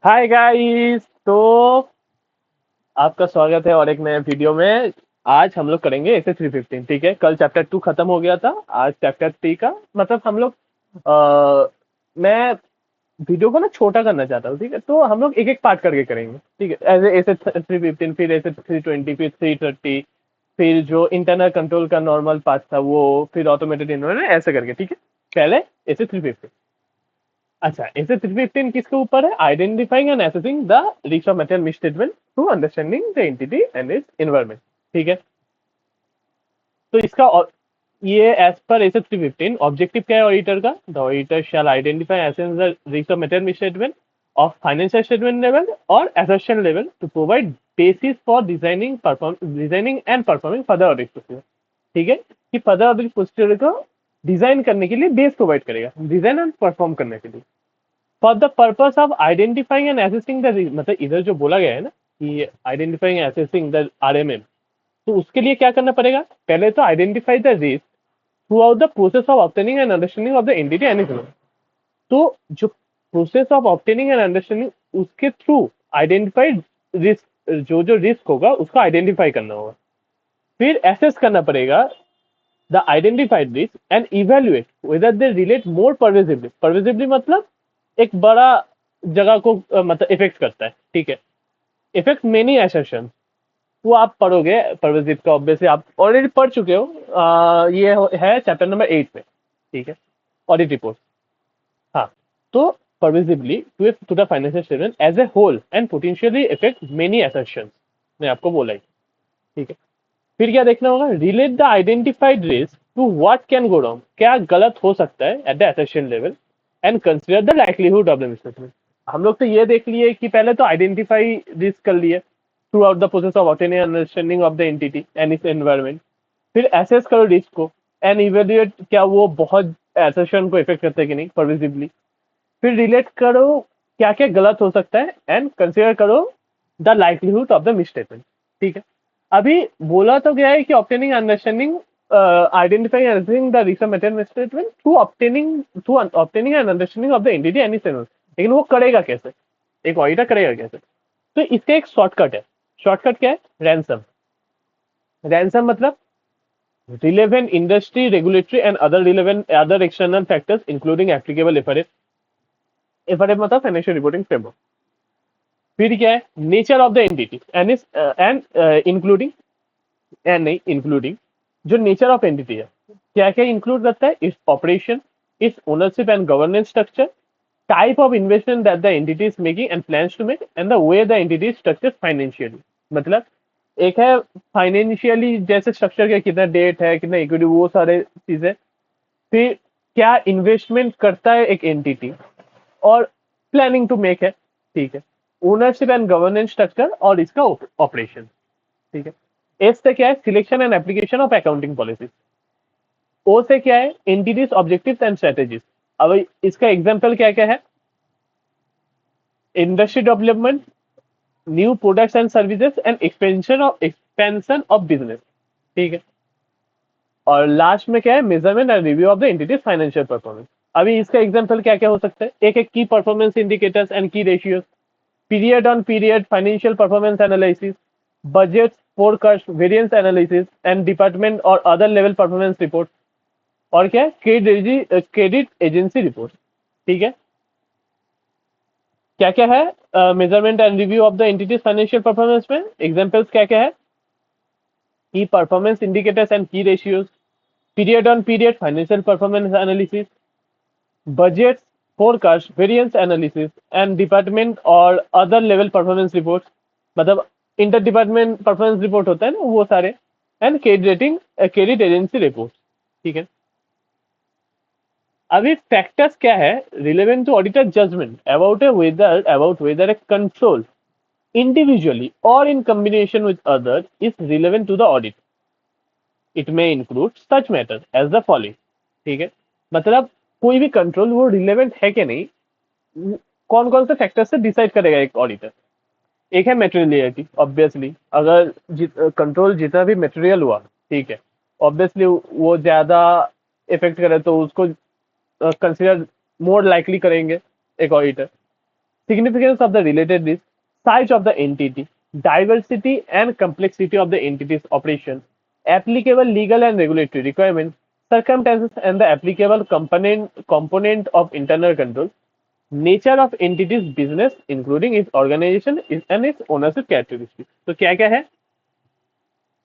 Hi guys. तो आपका स्वागत है और एक नए वीडियो में। आज हम लोग करेंगे एसे 315। ठीक है, कल चैप्टर 2 खत्म हो गया था। आज चैप्टर 3 का मतलब हम लोग मैं वीडियो को ना छोटा करना चाहता हूँ। ठीक है, तो हम लोग एक एक पार्ट करके करेंगे। ठीक है, ऐसे ऐसे 315, फिर ऐसे 320, फिर 330, फिर जो इंटरनल कंट्रोल का नॉर्मल पार्ट था वो, फिर ऑटोमेटेड इन्वर्टर, ऐसे करके। ठीक है, पहले ऐसे 315। अच्छा, ऐसे 315 किसके ऊपर है? Identifying and assessing the risk of material misstatement through understanding the entity and it's environment. ठीक है, तो इसका ये एज पर ऐसे 315 ऑब्जेक्टिव क्या है ऑडिटर का? द ऑडिटर शैल आइडेंटिफाई एसेंस the risk of material misstatement of financial statement level और assertion level to provide basis for designing and performing further audit procedure. ठीक है, कि फर्दर ऑडिट प्रोसीजर को डिजाइन करने के लिए बेस प्रोवाइड करेगा, डिजाइन एंड परफॉर्म करने के लिए। For the purpose of identifying and assessing the, मतलब इधर जो बोला गया है ना कि identifying and assessing the RMM, तो उसके लिए क्या करना पड़ेगा? पहले तो identify the risk through out the process of obtaining and understanding of the entity and economy. तो जो process of obtaining and understanding, उसके थ्रू आइडेंटिफाइड रिस्क, जो जो रिस्क होगा उसको आइडेंटिफाई करना होगा। फिर एसेस करना पड़ेगा the identified risk and evaluate whether they relate more pervasively. Pervasively मतलब एक बड़ा जगह को मतलब इफेक्ट करता है। ठीक है, इफेक्ट मेनी एसेशन, वो आप पढ़ोगे परवेजिव का, ऑब्वियसली आप ऑलरेडी पढ़ चुके हो। है चैप्टर नंबर 8 में। ठीक है, ऑडिट रिपोर्ट। हाँ, तो pervasively to the financial statement as a whole and potentially affect many assertion, मैं आपको बोला ही। ठीक है, फिर क्या देखना होगा? Relate the identified risk to what can go wrong, क्या गलत हो सकता है at the assertion level, and consider the likelihood of the misstatement. हम लोग तो ये देख लिए कि पहले तो आइडेंटिफाई रिस्क कर लिए throughout the process of obtaining understanding of the entity and its environment. फिर एसेस करो रिस्क को एंड इवेल्युएट, क्या वो बहुत एसेशन को इफेक्ट करते हैं कि नहीं परविजिबली। फिर रिलेट करो क्या क्या गलत हो सकता है एंड कंसिडर करो the likelihood of the misstatement. ठीक है, अभी बोला तो गया है कि obtaining understanding, identifying and understanding the risk of material statement through obtaining and understanding of the entity and it's environment. लेकिन वो करेगा कैसे? एक ऑडिटर करेगा कैसे? तो इसका एक शॉर्टकट है। शॉर्टकट क्या है? रैंसम। रैंसम मतलब relevant industry regulatory and other relevant other external factors including applicable FRF। FRF मतलब फाइनेंशियल रिपोर्टिंग फ्रेमवर्क। फिर क्या है? Nature of the entity and is and including, and नहीं इंक्लूडिंग, जो नेचर ऑफ एंटिटी है क्या क्या इंक्लूड करता है? Its operation, its ownership and governance structure, type of investment that the entity is making and plans to make, and the way the entity is structured financially. मतलब एक है financially, जैसे structure का कितना डेट है, कितना इक्विटी, वो सारे चीजें। फिर क्या इन्वेस्टमेंट करता है एक एंटिटी, और प्लानिंग टू मेक है। ठीक है, ओनरशिप एंड गवर्नेंस स्ट्रक्चर और इसका ऑपरेशन। ठीक है, एस से क्या है? Selection and application of accounting policies. O से क्या है? Entity's objectives and strategies. अब इसका एग्जांपल क्या क्या है? Industry development, new products and services and expansion of business. ठीक है, और लास्ट में क्या है? Measurement and review of the entity's financial performance. अभी इसका एग्जांपल क्या क्या हो सकता है? एक एक की परफॉर्मेंस इंडिकेटर्स एंड की ratios, period on period financial performance analysis, budget forecast variance analysis and department और अदर लेवल परफॉर्मेंस रिपोर्ट, और क्या है? Credit agency report. ठीक है, क्या क्या है measurement and review of the entity's financial performance में? एग्जांपल्स क्या क्या है? की परफॉर्मेंस इंडिकेटर्स एंड की ratios, period on period financial performance analysis, budget forecast variance analysis and department और अदर लेवल परफॉर्मेंस रिपोर्ट, मतलब इंटर डिपार्टमेंट परफॉर्मेंस रिपोर्ट होता है ना, वो सारे। And credit agency report. ठीक है, अभी फैक्टर्स क्या है relevant to auditor judgement about whether a control individually or in combination with others is relevant to the audit. It may include such matters as the following। ठीक है, मतलब कोई भी कंट्रोल वो रिलेवेंट है कि नहीं, कौन कौन से फैक्टर से डिसाइड करेगा एक ऑडिटर? एक है मेटेरियलिटी, ऑब्वियसली अगर कंट्रोल जितना भी मटेरियल हुआ, ठीक है, ऑब्वियसली वो ज्यादा इफेक्ट करे तो उसको कंसिडर मोर लाइकली करेंगे एक auditor. significance of the related risk, size of the entity, diversity and complexity of the entity's operation, applicable legal and regulatory requirements, circumstances and the applicable component of internal control, nature of entity's business including its organization and its ownership characteristics. तो क्या क्या है?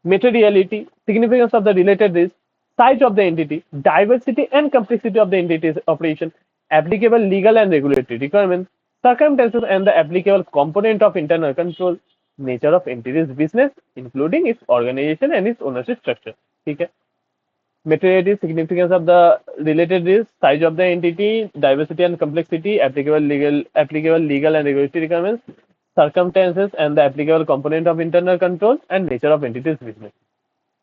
Materiality, significance of the related risk, size of the entity, diversity and complexity of the entity's operation, applicable legal and regulatory requirements, circumstances and the applicable component of internal control, nature of entity's business, including its organization and its ownership structure. ठीक है? Materiality, significance of the related risk, size of the entity, diversity and complexity, applicable legal and regulatory requirements, circumstances and the applicable component of internal control and nature of entity's business.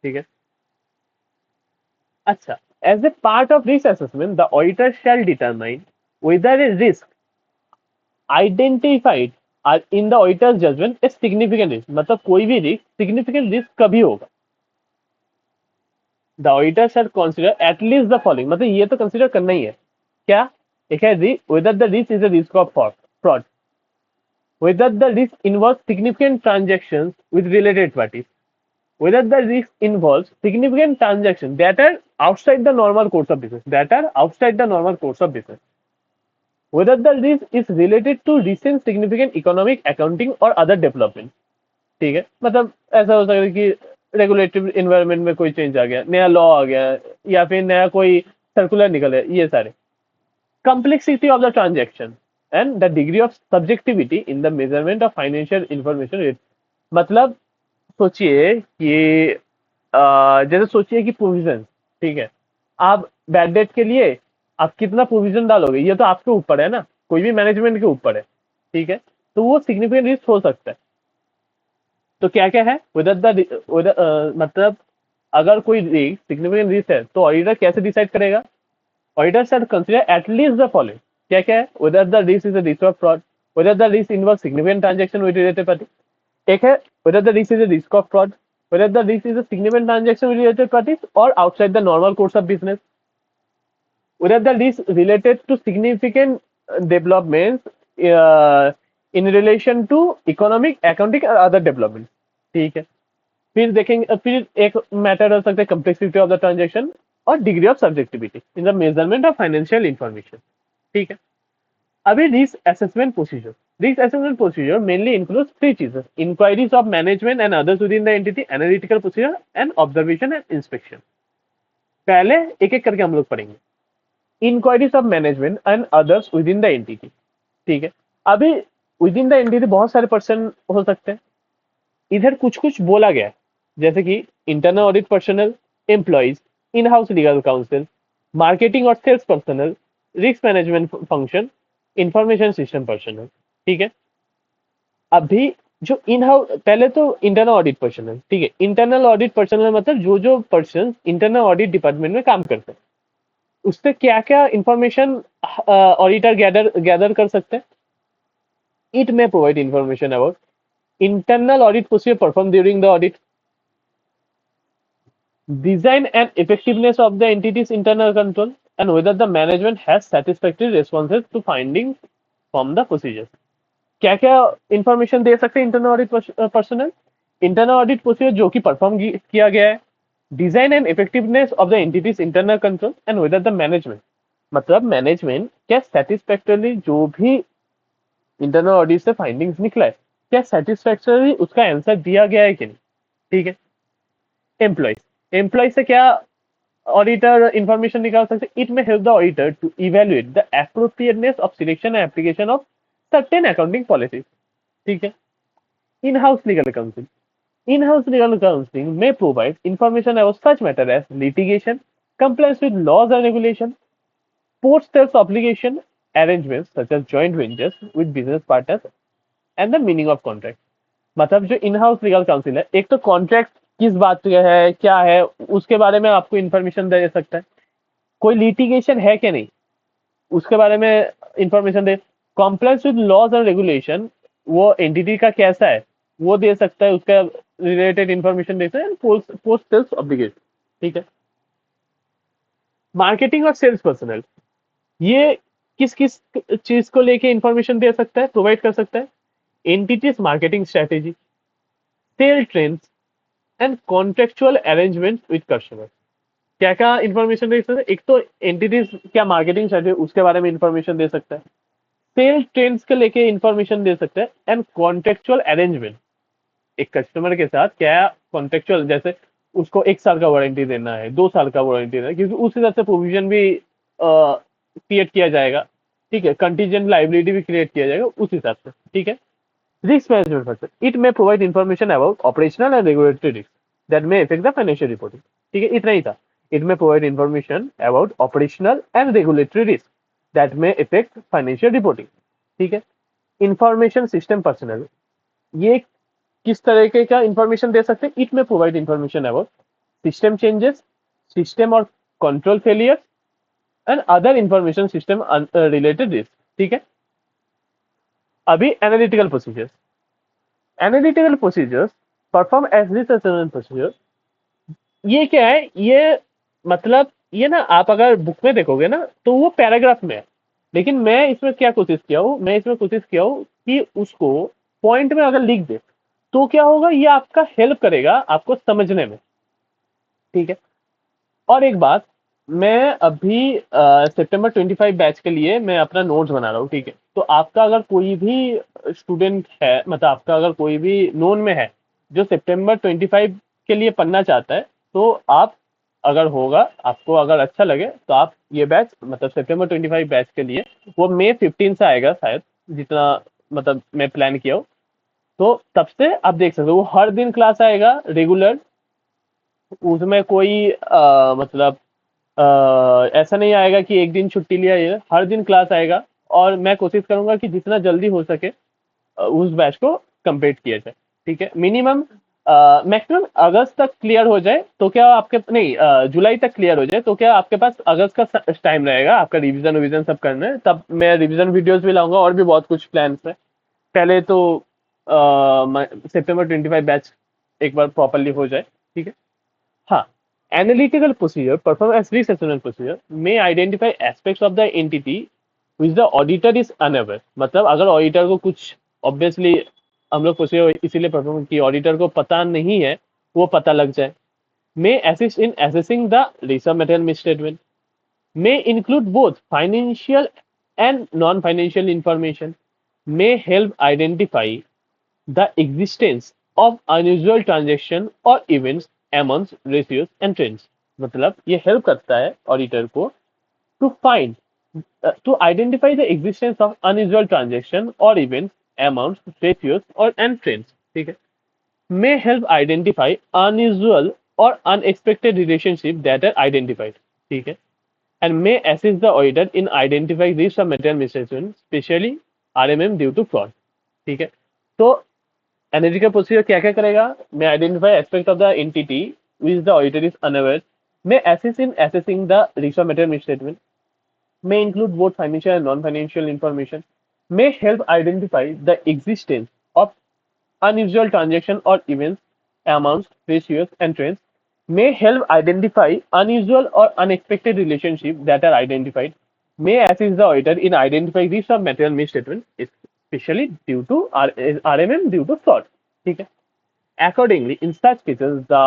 ठीक है? अच्छा, as a part of risk assessment, the auditor shall determine whether a risk identified are in the auditor's judgment a significant risk. मतलब कोई भी risk significant risk कभी होगा. The auditor shall consider at least the following. मतलब ये तो consider करना ही है. क्या? एक है whether the risk is a risk of fraud, whether the risk involves significant transactions with related parties, whether the risk involves significant transactions that are outside the normal course of business, whether the risk is related to recent significant economic, accounting or other development. ठीक है, मतलब ऐसा हो सकता है कि regulatory environment में कोई चेंज आ गया, नया लॉ आ गया, या फिर नया कोई सर्कुलर निकल गया, ये सारे. Complexity of the transaction and the degree of subjectivity in the measurement of financial information. मतलब सोचिए कि जैसे सोचिए कि प्रोविजन, ठीक है, आप बैड डेट के लिए आप कितना प्रोविजन डालोगे, ये तो आपके ऊपर है ना, कोई भी मैनेजमेंट के ऊपर है. ठीक है, तो वो सिग्निफिकेंट रिस्क हो सकता है. तो क्या क्या है, मतलब अगर कोई रिस्क सिग्निफिकेंट रिस्क है तो ऑडिटर कैसे डिसाइड करेगा? Auditor shall consider at least the following. क्या क्या है? whether the risk is a risk of fraud, whether the risk involves significant transaction with related party. एक है whether the risk is a risk of fraud, whether the risk is a significant transaction with related parties or outside the normal course of business, whether the risk related to significant developments in relation to economic, accounting or other developments. ठीक है, फिर देखेंगे, फिर एक matter हो सकता है complexity of the transaction और degree of subjectivity in the measurement of financial information. ठीक है, अभी risk assessment procedure. Risk assessment procedure mainly includes three चीजेस: inquiries of management and others within the entity, analytical procedure and observation and inspection. पहले एक एक करके हम लोग पढ़ेंगे. Inquiries of management and others within the entity. ठीक है, अभी विद इन द एंटिटी बहुत सारे पर्सन हो सकते हैं. इधर कुछ कुछ बोला गया है, जैसे कि internal audit personnel, employees, in house legal counsel, marketing और sales personnel, risk management function, information system personnel. ठीक है, अभी जो इन हाउस, पहले तो इंटरनल ऑडिट पर्सनल. ठीक है, इंटरनल ऑडिट पर्सनल मतलब जो जो पर्सन इंटरनल ऑडिट डिपार्टमेंट में काम करते हैं, उससे क्या क्या इंफॉर्मेशन ऑडिटर गैदर कर सकते हैं. It may provide information about internal audit procedure performed during the audit, design and effectiveness of the entity's internal control, and whether the management has satisfactory responses to findings from the procedures. क्या क्या information दे सकते हैं internal audit personal? Internal audit procedure जो कि perform किया गया है, design and effectiveness of the entities internal control, and whether the management, मतलब मैनेजमेंट क्या सेटिस्फैक्टरली जो भी इंटरनल ऑडिट से फाइंडिंग्स निकला है, क्या सेटिस्फैक्टरी उसका आंसर दिया गया है कि नहीं. ठीक है, एम्प्लॉइज से क्या ऑडिटर इंफॉर्मेशन निकाल सकते. It may help the auditor to evaluate the appropriateness of selection and application of certain accounting policies. ठीक है, in house legal counsel. In house legal counselling may provide information about such matter as litigation, compliance with laws and regulation, post sales obligation, arrangements such as joint ventures with business partners, and the meaning of contract. मतलब जो इन house legal council है, एक तो contract किस बात पे है, क्या है, उसके बारे में आपको इंफॉर्मेशन दे सकता है. कोई लिटिगेशन है कि नहीं, उसके बारे में इंफॉर्मेशन दे. Compliance with laws and regulation, वो एंटिटी का कैसा है वो दे सकता है, उसका रिलेटेड इंफॉर्मेशन दे सकता है. Post sales obligation. ठीक है, मार्केटिंग और सेल्स पर्सनल, ये किस किस चीज को लेके इंफॉर्मेशन दे सकता है, प्रोवाइड कर सकता है? Entities marketing strategy, sale trends and contractual arrangement with customer. क्या क्या इंफॉर्मेशन दे सकता है? एक तो एंटिटीज क्या मार्केटिंग स्ट्रेटेजी उसके बारे में इंफॉर्मेशन दे सकता है, सेल ट्रेंड्स के लेके इंफॉर्मेशन दे सकता है, एंड कॉन्ट्रेक्चुअल अरेंजमेंट, एक कस्टमर के साथ क्या कॉन्ट्रेक्चुअल, जैसे उसको 1 साल का वारंटी देना है, 2 साल का वारंटी देना है, क्योंकि उस हिसाब से प्रोविजन भी क्रिएट किया जाएगा। ठीक है, कंटीजेंट लाइबिलिटी भी क्रिएट किया जाएगा उस हिसाब से। ठीक है, risk management factor, it may provide information about operational and regulatory risk that may effect the financial reporting. ठीक है, इतना ही था। It may provide information about operational and regulatory risk that may effect financial reporting. ठीक है, information system personal, ये किस तरीके का इंफॉर्मेशन दे सकते हैं? It may provide information about system changes, system और control failure and other information system related risk. ठीक है, अभी analytical procedures, analytical procedures perform as risk assessment procedure. ये क्या है? ये मतलब ये ना, आप अगर बुक में देखोगे ना तो वो पैराग्राफ में है, लेकिन मैं इसमें क्या कोशिश किया हूँ, मैं इसमें कोशिश किया हूँ कि उसको पॉइंट में अगर लिख दे तो क्या होगा, ये आपका हेल्प करेगा आपको समझने में। ठीक है, और एक बात, मैं अभी सितंबर 25 बैच के लिए मैं अपना नोट्स बना रहा हूँ। ठीक है, तो आपका अगर कोई भी स्टूडेंट है, मतलब आपका अगर कोई भी नोन में है जो सितंबर 25 के लिए पढ़ना चाहता है, तो आप अगर होगा, आपको अगर अच्छा लगे तो आप ये बैच, मतलब सितंबर 25 बैच के लिए, वो मई 15 से आएगा शायद, जितना मतलब मैं प्लान किया हूँ। तो तब से आप देख सकते हो, वो हर दिन क्लास आएगा रेगुलर, उसमें कोई मतलब ऐसा नहीं आएगा कि एक दिन छुट्टी लिया, ये हर दिन क्लास आएगा। और मैं कोशिश करूंगा कि जितना जल्दी हो सके उस बैच को कंप्लीट किया जाए। ठीक है, मिनिमम मैक्सिमम अगस्त तक क्लियर हो जाए तो क्या आपके, नहीं जुलाई तक क्लियर हो जाए तो क्या आपके पास अगस्त का टाइम रहेगा आपका रिवीजन विवीजन सब करना है, तब मैं रिवीजन वीडियोस भी लाऊंगा, और भी बहुत कुछ प्लान्स है। पहले तो सितंबर 25 बैच एक बार प्रॉपरली हो जाए। ठीक है, हाँ, analytical procedure perform as risk assessment procedure may identify aspects of the entity which the auditor is unaware. मतलब अगर ऑडिटर को कुछ, ऑब्वियसली हम लोग प्रोसीजर इसीलिए परफॉर्म कि ऑडिटर को पता नहीं है, वो पता लग जाए। May assist in assessing the research material misstatement, may include both financial and non financial information, may help identify the existence of unusual transaction or events amongst ratios and trends। मतलब ये हेल्प करता है auditor को to find, to identify the existence of unusual transaction or events amounts ratios or and trends। ठीक है, may help identify unusual or unexpected relationship that are identified। ठीक है, and may assist the auditor in identifying risk of material misstatement, especially RMM due to fraud। ठीक है, तो analytical procedure क्या क्या करेगा? May identify aspect of the entity which the auditor is unaware, may assist in assessing the risk of material misstatement, may include both financial and non-financial information, may help identify the existence of unusual transaction or events, amounts, ratios, and trends, may help identify unusual or unexpected relationships that are identified, may assist the auditor in identifying risks of material misstatement, especially due to RMM due to fraud. ठीक है? Accordingly, in such cases, the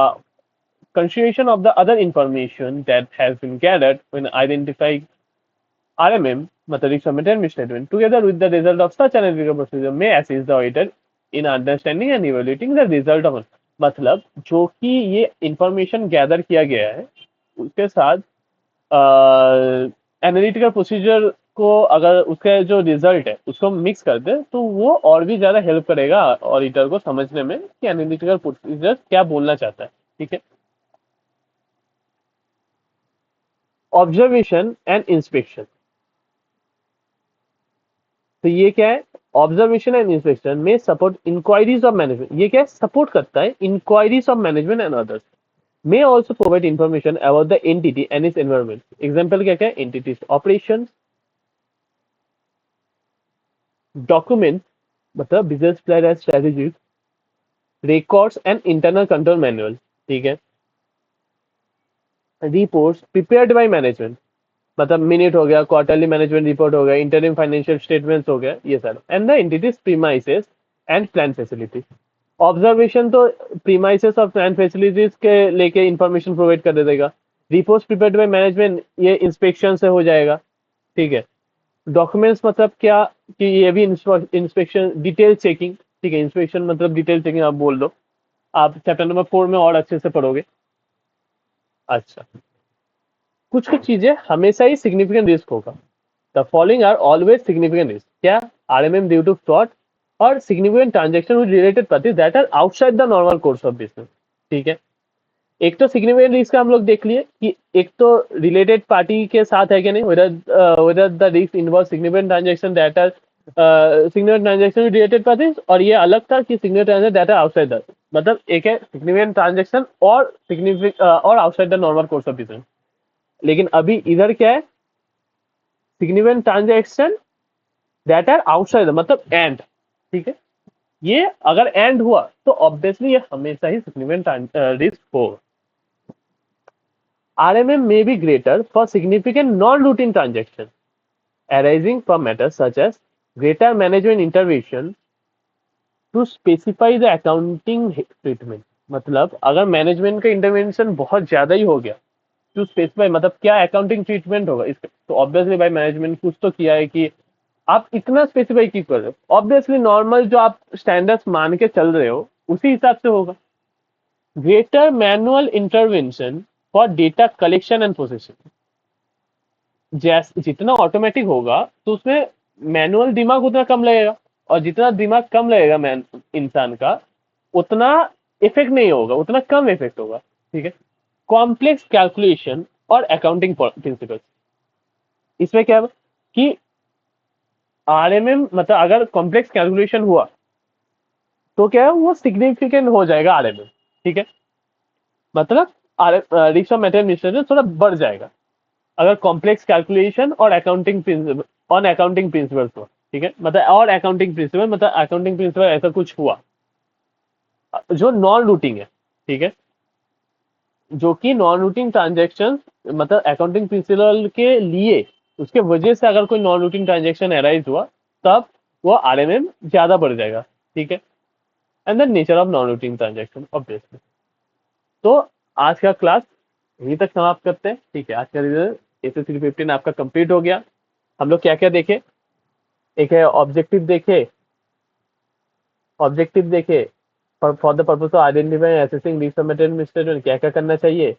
consideration of the other information that has been gathered when identifying RMM, mathematics of material misstatement, together with the result of such analytical procedure may assist the auditor in understanding and evaluating the result of। मतलब जो कि ये information gather किया गया है उसके साथ analytical procedure को, अगर उसका जो रिजल्ट है उसको मिक्स कर दे तो वो और भी ज्यादा हेल्प करेगा ऑडिटर को समझने में कि एनालिटिकल प्रोसीजर क्या बोलना चाहता है। ठीक है, ऑब्जर्वेशन एंड इंस्पेक्शन, तो ये क्या है? ऑब्जर्वेशन एंड इंस्पेक्शन में सपोर्ट इंक्वायरीज ऑफ मैनेजमेंट, ये क्या है? सपोर्ट करता है inquiries of management and others. may also provide information about the entity and its environment। Example क्या क्या है? entities operations, documents मतलब business plan and strategies, records and internal control manual। ठीक है, reports prepared by management, मतलब minute हो गया, quarterly management report हो गया, इंटरिम फाइनेंशियल स्टेटमेंट्स हो गया, ये सारा। And the entities premises and plan facility. Observation तो प्रीमाइसेस और प्लान फैसिलिटीज के लेके इंफॉर्मेशन प्रोवाइड कर देगा। रिपोर्ट्स प्रिपेयर्ड बाय मैनेजमेंट, ये इंस्पेक्शन से हो जाएगा, ठीक है। डॉक्यूमेंट्स मतलब क्या कि ये भी इंस्पेक्शन, डिटेल चेकिंग, ठीक है। इंस्पेक्शन मतलब डिटेल चेकिंग आप बोल दो, आप चैप्टर नंबर 4 में और अच्छे से पढ़ोगे। अच्छा, कुछ कुछ चीजें हमेशा ही सिग्निफिकेंट रिस्क होगा। The following are always significant risk. क्या? आरएमएम ड्यू टू फ्रॉड और significant transaction with related parties that are outside the normal course of business, ठीक है। एक तो सिग्निफिकेंट रिस्क हम लोग देख लिए कि एक तो रिलेटेड पार्टी के साथ है कि नहीं, whether the risk involve significant transaction that are significant transaction with related parties, और ये अलग था कि significant transaction that are outside the, मतलब एक है सिग्निफिकेंट ट्रांजेक्शन और सिग्निफिकेंट और outside the normal course of business. लेकिन अभी इधर क्या है? Significant transaction that are outside, मतलब एंड, ठीक है। ये अगर एंड हुआ तो ऑब्वियसली ये हमेशा ही सिग्निफिकेंट रिस्क होगा। RMM may be greater for significant non-routine transactions arising from matters such as greater management intervention to specify the accounting treatment। मतलब अगर मैनेजमेंट का इंटरवेंशन बहुत ज्यादा ही हो गया, टू स्पेसिफाई मतलब क्या अकाउंटिंग ट्रीटमेंट होगा इसका, तो ऑब्वियसली भाई मैनेजमेंट कुछ तो किया है कि आप इतना स्पेसिफाई क्यों कर रहे हो। ऑब्वियसली नॉर्मल जो आप स्टैंडर्ड्स मान के चल रहे हो उसी हिसाब से होगा। Greater manual intervention for data collection and processing. जैसे जितना ऑटोमेटिक होगा तो उसमें मैनुअल दिमाग उतना कम लगेगा, और जितना दिमाग कम लगेगा मैन इंसान का, उतना इफेक्ट नहीं होगा, उतना कम इफेक्ट होगा, ठीक है। कॉम्प्लेक्स कैलकुलेशन और अकाउंटिंग प्रिंसिपल्स। इसमें क्या है कि आरएमएम मतलब अगर कॉम्प्लेक्स कैलकुलेशन हुआ तो क्या है, वो सिग्निफिकेंट हो जाएगा आरएमएम, ठीक है। मतलब रिस्क ऑफ मेटेरियल थोड़ा बढ़ जाएगा अगर कॉम्प्लेक्स कैलकुलेशन और accounting principle on accounting principles हो, ठीक है। मतलब और अकाउंटिंग प्रिंसिपल मतलब अकाउंटिंग प्रिंसिपल ऐसा कुछ हुआ जो नॉन रूटिंग है, ठीक है। जो कि नॉन रूटिंग ट्रांजेक्शन मतलब अकाउंटिंग प्रिंसिपल के लिए उसके वजह से अगर कोई नॉन रूटिंग ट्रांजेक्शन अराइज हुआ तब वो आरएमएम ज्यादा बढ़ जाएगा, ठीक है। And the nature of non routing transaction obviously. तो आज का क्लास यहीं तक समाप्त करते हैं, ठीक है। आज का रिजल्ट एसएससी 15 आपका कंप्लीट हो गया। हम लोग क्या क्या देखे? एक है ऑब्जेक्टिव देखे, for the purpose of identifying assessing risk of material misstatement क्या क्या करना चाहिए।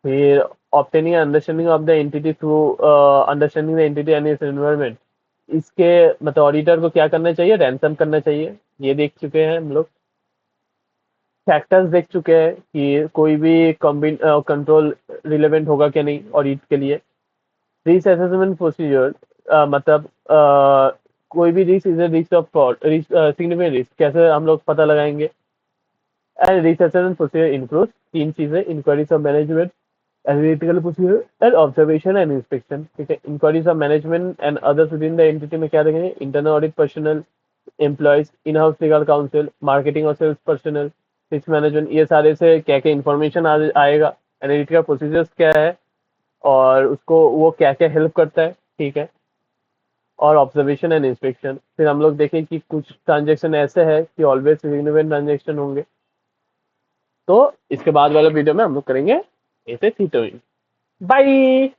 फिर obtaining understanding of the entity through understanding the entity and it's environment. इसके मतलब ऑडिटर को क्या करना चाहिए, रैंसम करना चाहिए, ये देख चुके हैं हम लोग। फैक्टर्स देख चुके हैं कि कोई भी कंट्रोल रिलेवेंट होगा क्या नहीं ऑडिट के लिए। रिस्क असेसमेंट प्रोसीजर मतलब कोई भी risk is risk of fraud, significant risk कैसे हम लोग पता लगाएंगे। And risk assessment procedure include तीन चीजें, inquiries of management, analytical procedure and observation and inspection, ठीक है। Inquiries of management and others within the entity में क्या देखेंगे, internal audit personnel, employees, in house legal counsel, marketing और sales personnel, risk management, ये सारे से क्या क्या इन्फॉर्मेशन आएगा। एनालिटिकल प्रोसीजर्स क्या है और उसको वो क्या क्या हेल्प करता है, ठीक है। और ऑब्जर्वेशन एंड इंस्पेक्शन। फिर हम लोग देखें कि कुछ ट्रांजेक्शन ऐसे है कि ऑलवेज सिग्निफिकेंट ट्रांजेक्शन होंगे। तो इसके बाद वाले वीडियो में हम लोग करेंगे ऐसे थीटोइंग। बाय।